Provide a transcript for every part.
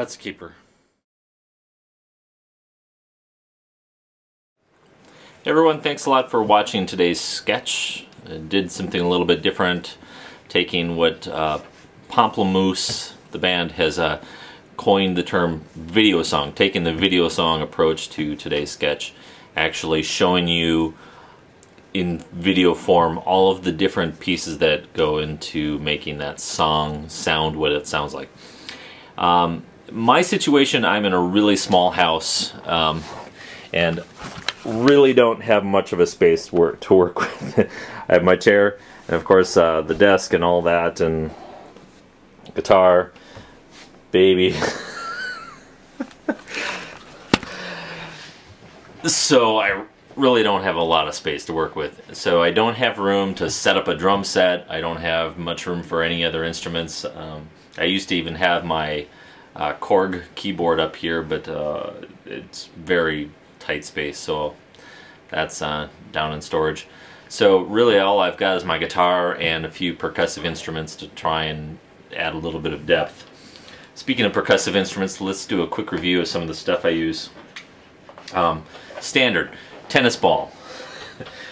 That's a keeper. Hey everyone, thanks a lot for watching today's sketch. I did something a little bit different, taking what Pamplemousse, the band, has coined the term video song, taking the video song approach to today's sketch, actually showing you in video form all of the different pieces that go into making that song sound what it sounds like. My situation, I'm in a really small house and really don't have much of a space to work with. I have my chair and of course the desk and all that, and guitar, baby. So I really don't have a lot of space to work with. So I don't have room to set up a drum set. I don't have much room for any other instruments. I used to even have my Korg keyboard up here, but it's very tight space, so that's down in storage. So really all I've got is my guitar and a few percussive instruments to try and add a little bit of depth. Speaking of percussive instruments, let's do a quick review of some of the stuff I use. Standard tennis ball.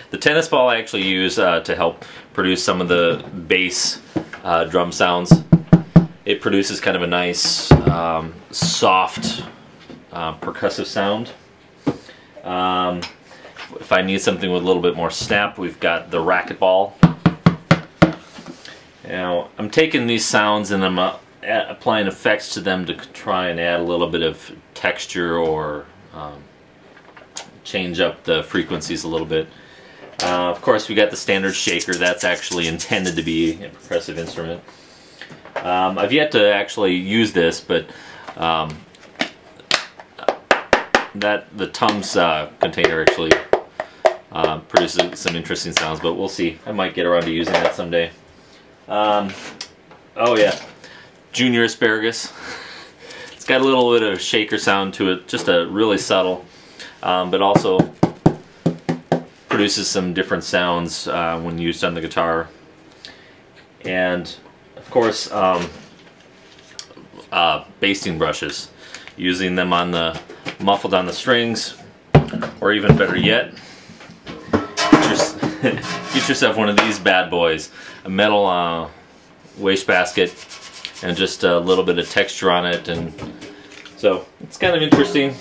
The tennis ball I actually use to help produce some of the bass drum sounds. It produces kind of a nice soft percussive sound. If I need something with a little bit more snap, we've got the racquetball. Now I'm taking these sounds and I'm applying effects to them to try and add a little bit of texture or change up the frequencies a little bit. Of course we got the standard shaker. That's actually intended to be a percussive instrument. I've yet to actually use this, but the Tums container actually produces some interesting sounds, but we'll see. I might get around to using that someday. Oh yeah, Junior Asparagus. It's got a little bit of shaker sound to it, just a really subtle, but also produces some different sounds when used on the guitar. And of course, basting brushes, using them on the muffled on the strings, or even better yet, get yourself one of these bad boys, a metal wastebasket, and just a little bit of texture on it, and so it's kind of interesting.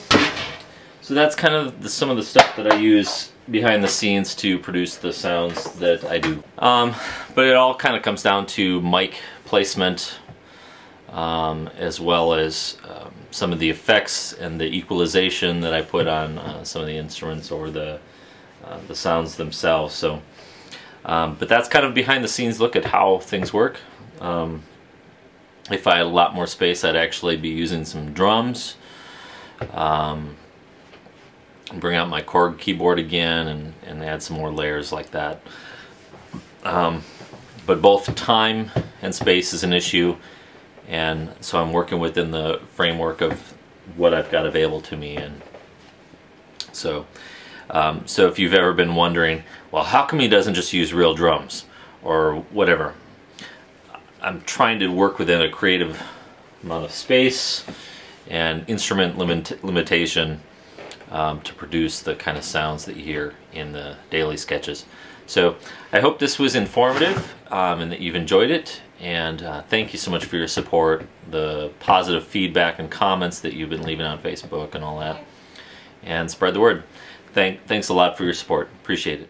So that's kind of some of the stuff that I use behind the scenes to produce the sounds that I do. But it all kind of comes down to mic placement, as well as some of the effects and the equalization that I put on some of the instruments or the sounds themselves. So, but that's kind of behind the scenes look at how things work. If I had a lot more space, I'd actually be using some drums. Bring out my Korg keyboard again and add some more layers like that. But both time and space is an issue, and so I'm working within the framework of what I've got available to me. And so so if you've ever been wondering, well, how come he doesn't just use real drums or whatever, I'm trying to work within a creative amount of space and instrument limitation to produce the kind of sounds that you hear in the daily sketches. So I hope this was informative and that you've enjoyed it, and thank you so much for your support, the positive feedback and comments that you've been leaving on Facebook and all that, and spread the word. Thanks a lot for your support. Appreciate it.